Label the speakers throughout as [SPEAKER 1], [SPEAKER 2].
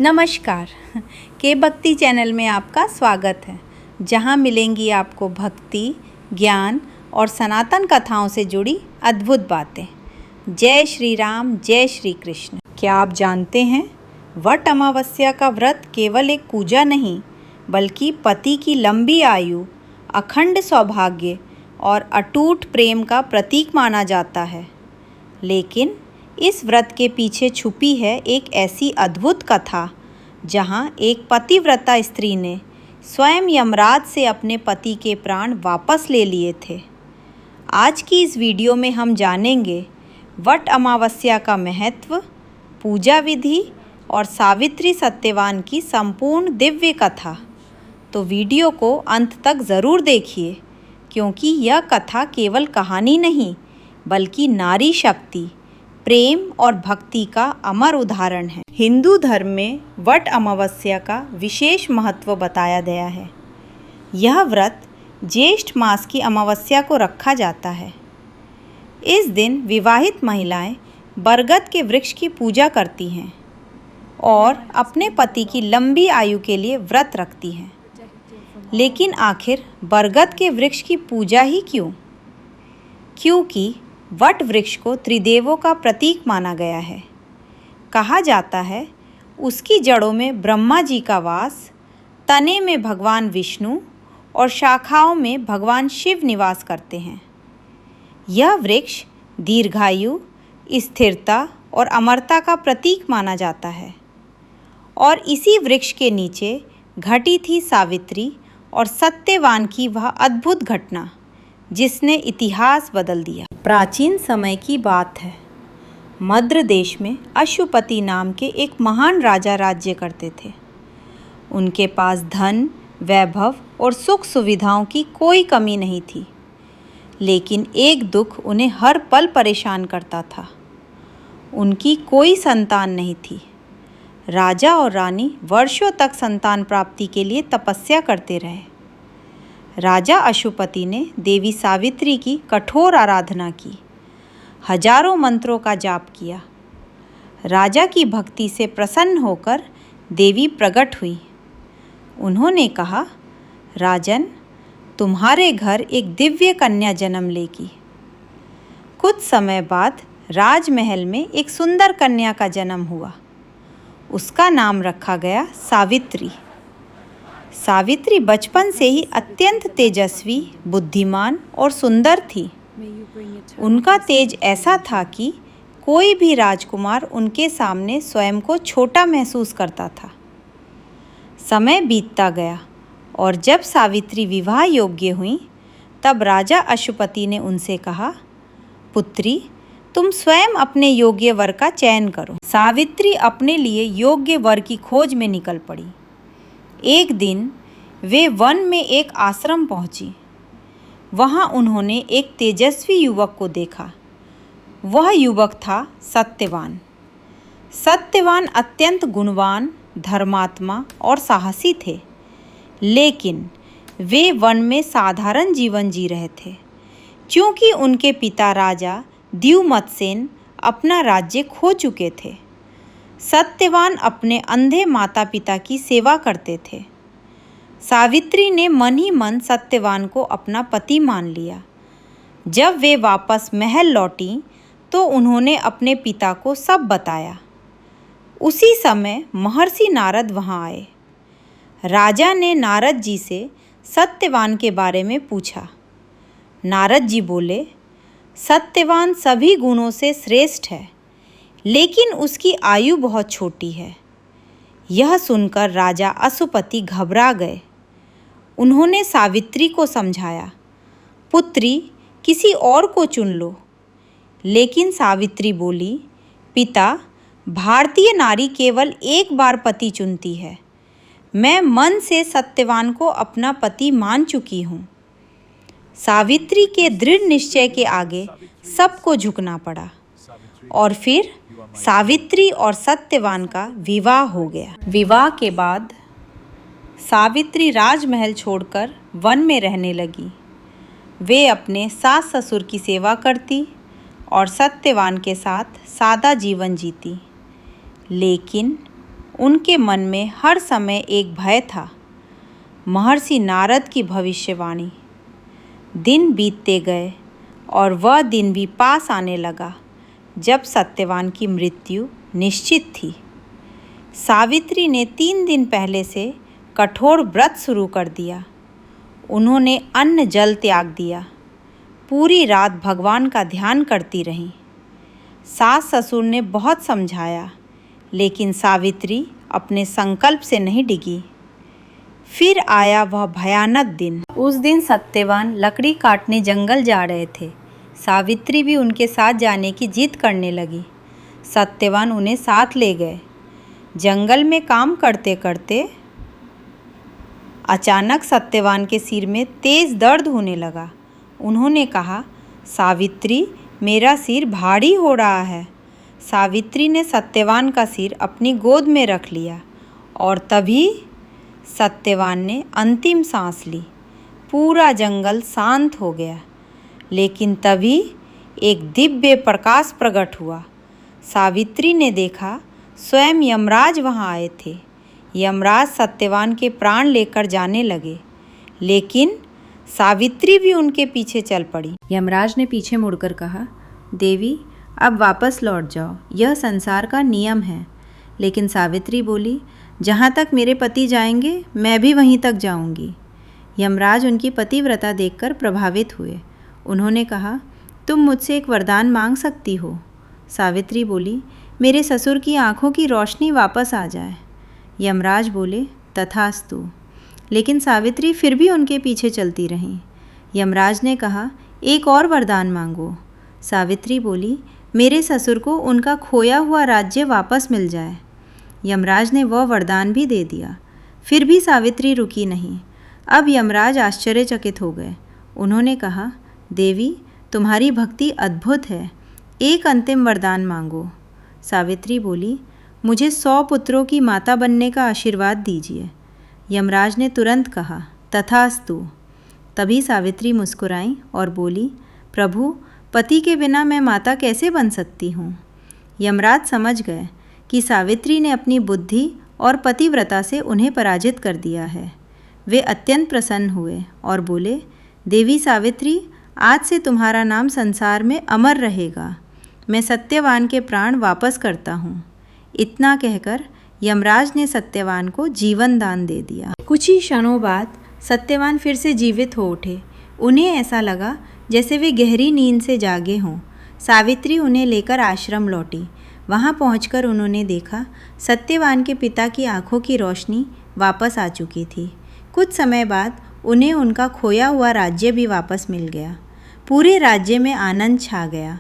[SPEAKER 1] नमस्कार। के भक्ति चैनल में आपका स्वागत है, जहां मिलेंगी आपको भक्ति, ज्ञान और सनातन कथाओं से जुड़ी अद्भुत बातें। जय श्री राम, जय श्री कृष्ण। क्या आप जानते हैं, वट अमावस्या का व्रत केवल एक पूजा नहीं, बल्कि पति की लंबी आयु, अखंड सौभाग्य और अटूट प्रेम का प्रतीक माना जाता है। लेकिन इस व्रत के पीछे छुपी है एक ऐसी अद्भुत कथा, जहां एक पतिव्रता स्त्री ने स्वयं यमराज से अपने पति के प्राण वापस ले लिए थे। आज की इस वीडियो में हम जानेंगे वट अमावस्या का महत्व, पूजा विधि और सावित्री सत्यवान की संपूर्ण दिव्य कथा। तो वीडियो को अंत तक ज़रूर देखिए, क्योंकि यह कथा केवल कहानी नहीं, बल्कि नारी शक्ति, प्रेम और भक्ति का अमर उदाहरण है। हिंदू धर्म में वट अमावस्या का विशेष महत्व बताया गया है। यह व्रत ज्येष्ठ मास की अमावस्या को रखा जाता है। इस दिन विवाहित महिलाएं बरगद के वृक्ष की पूजा करती हैं और अपने पति की लंबी आयु के लिए व्रत रखती हैं। लेकिन आखिर बरगद के वृक्ष की पूजा ही क्यों? क्योंकि वट वृक्ष को त्रिदेवों का प्रतीक माना गया है। कहा जाता है उसकी जड़ों में ब्रह्मा जी का वास, तने में भगवान विष्णु और शाखाओं में भगवान शिव निवास करते हैं। यह वृक्ष दीर्घायु, स्थिरता और अमरता का प्रतीक माना जाता है। और इसी वृक्ष के नीचे घटी थी सावित्री और सत्यवान की वह अद्भुत घटना, जिसने इतिहास बदल दिया। प्राचीन समय की बात है। मद्र देश में अशुपति नाम के एक महान राजा राज्य करते थे। उनके पास धन, वैभव और सुख सुविधाओं की कोई कमी नहीं थी। लेकिन एक दुख उन्हें हर पल परेशान करता था। उनकी कोई संतान नहीं थी। राजा और रानी वर्षों तक संतान प्राप्ति के लिए तपस्या करते रहे। राजा अशुपति ने देवी सावित्री की कठोर आराधना की, हजारों मंत्रों का जाप किया। राजा की भक्ति से प्रसन्न होकर देवी प्रकट हुई। उन्होंने कहा, राजन, तुम्हारे घर एक दिव्य कन्या जन्म लेगी। कुछ समय बाद राजमहल में एक सुंदर कन्या का जन्म हुआ। उसका नाम रखा गया सावित्री। सावित्री बचपन से ही अत्यंत तेजस्वी, बुद्धिमान और सुंदर थी। उनका तेज ऐसा था कि कोई भी राजकुमार उनके सामने स्वयं को छोटा महसूस करता था। समय बीतता गया और जब सावित्री विवाह योग्य हुई, तब राजा अशुपति ने उनसे कहा, पुत्री, तुम स्वयं अपने योग्य वर का चयन करो। सावित्री अपने लिए योग्य वर की खोज में निकल पड़ी। एक दिन वे वन में एक आश्रम पहुंची। वहां उन्होंने एक तेजस्वी युवक को देखा। वह युवक था सत्यवान। सत्यवान अत्यंत गुणवान, धर्मात्मा और साहसी थे। लेकिन वे वन में साधारण जीवन जी रहे थे, क्योंकि उनके पिता राजा द्युमत्सेन अपना राज्य खो चुके थे। सत्यवान अपने अंधे माता पिता की सेवा करते थे। सावित्री ने मन ही मन सत्यवान को अपना पति मान लिया। जब वे वापस महल लौटी, तो उन्होंने अपने पिता को सब बताया। उसी समय महर्षि नारद वहां आए। राजा ने नारद जी से सत्यवान के बारे में पूछा। नारद जी बोले, सत्यवान सभी गुणों से श्रेष्ठ है, लेकिन उसकी आयु बहुत छोटी है। यह सुनकर राजा अशुपति घबरा गए। उन्होंने सावित्री को समझाया, पुत्री, किसी और को चुन लो। लेकिन सावित्री बोली, पिता, भारतीय नारी केवल एक बार पति चुनती है। मैं मन से सत्यवान को अपना पति मान चुकी हूँ। सावित्री के दृढ़ निश्चय के आगे सबको झुकना पड़ा और फिर सावित्री और सत्यवान का विवाह हो गया। विवाह के बाद सावित्री राजमहल छोड़कर वन में रहने लगी। वे अपने सास ससुर की सेवा करती और सत्यवान के साथ सादा जीवन जीती। लेकिन उनके मन में हर समय एक भय था, महर्षि नारद की भविष्यवाणी। दिन बीतते गए और वह दिन भी पास आने लगा जब सत्यवान की मृत्यु निश्चित थी। सावित्री ने 3 दिन पहले से कठोर व्रत शुरू कर दिया। उन्होंने अन्न जल त्याग दिया, पूरी रात भगवान का ध्यान करती रहीं। सास ससुर ने बहुत समझाया, लेकिन सावित्री अपने संकल्प से नहीं डिगी। फिर आया वह भयानक दिन। उस दिन सत्यवान लकड़ी काटने जंगल जा रहे थे। सावित्री भी उनके साथ जाने की जिद करने लगी। सत्यवान उन्हें साथ ले गए। जंगल में काम करते करते अचानक सत्यवान के सिर में तेज दर्द होने लगा। उन्होंने कहा, सावित्री, मेरा सिर भारी हो रहा है। सावित्री ने सत्यवान का सिर अपनी गोद में रख लिया और तभी सत्यवान ने अंतिम सांस ली। पूरा जंगल शांत हो गया, लेकिन तभी एक दिव्य प्रकाश प्रकट हुआ। सावित्री ने देखा, स्वयं यमराज वहाँ आए थे। यमराज सत्यवान के प्राण लेकर जाने लगे, लेकिन सावित्री भी उनके पीछे चल पड़ी। यमराज ने पीछे मुड़कर कहा, देवी, अब वापस लौट जाओ, यह संसार का नियम है। लेकिन सावित्री बोली, जहाँ तक मेरे पति जाएंगे मैं भी वहीं तक जाऊंगी। यमराज उनकी पतिव्रता देखकर प्रभावित हुए। उन्होंने कहा, तुम मुझसे एक वरदान मांग सकती हो। सावित्री बोली, मेरे ससुर की आंखों की रोशनी वापस आ जाए। यमराज बोले, तथास्तु। लेकिन सावित्री फिर भी उनके पीछे चलती रहीं। यमराज ने कहा, एक और वरदान मांगो। सावित्री बोली, मेरे ससुर को उनका खोया हुआ राज्य वापस मिल जाए। यमराज ने वह वरदान भी दे दिया। फिर भी सावित्री रुकी नहीं। अब यमराज आश्चर्यचकित हो गए। उन्होंने कहा, देवी, तुम्हारी भक्ति अद्भुत है, एक अंतिम वरदान मांगो। सावित्री बोली, मुझे 100 पुत्रों की माता बनने का आशीर्वाद दीजिए। यमराज ने तुरंत कहा, तथास्तु। तभी सावित्री मुस्कुराईं और बोली, प्रभु, पति के बिना मैं माता कैसे बन सकती हूँ। यमराज समझ गए कि सावित्री ने अपनी बुद्धि और पतिव्रता से उन्हें पराजित कर दिया है। वे अत्यंत प्रसन्न हुए और बोले, देवी सावित्री, आज से तुम्हारा नाम संसार में अमर रहेगा। मैं सत्यवान के प्राण वापस करता हूँ। इतना कहकर यमराज ने सत्यवान को जीवन दान दे दिया। कुछ ही क्षणों बाद सत्यवान फिर से जीवित हो उठे। उन्हें ऐसा लगा जैसे वे गहरी नींद से जागे हों। सावित्री उन्हें लेकर आश्रम लौटी। वहाँ पहुंचकर उन्होंने देखा, सत्यवान के पिता की आंखों की रोशनी वापस आ चुकी थी। कुछ समय बाद उन्हें उनका खोया हुआ राज्य भी वापस मिल गया। पूरे राज्य में आनंद छा गया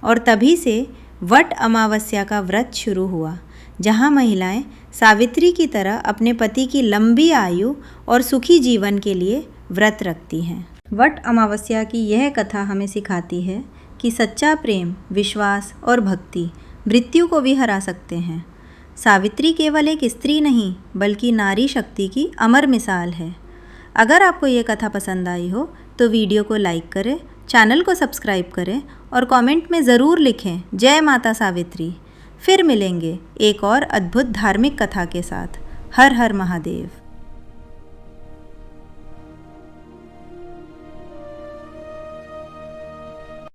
[SPEAKER 1] और तभी से वट अमावस्या का व्रत शुरू हुआ, जहाँ महिलाएं सावित्री की तरह अपने पति की लंबी आयु और सुखी जीवन के लिए व्रत रखती हैं। वट अमावस्या की यह कथा हमें सिखाती है कि सच्चा प्रेम, विश्वास और भक्ति मृत्यु को भी हरा सकते हैं। सावित्री केवल एक स्त्री नहीं, बल्कि नारी शक्ति की अमर मिसाल है। अगर आपको ये कथा पसंद आई हो तो वीडियो को लाइक करें, चैनल को सब्सक्राइब करें और कमेंट में ज़रूर लिखें, जय माता सावित्री। फिर मिलेंगे एक और अद्भुत धार्मिक कथा के साथ। हर हर महादेव।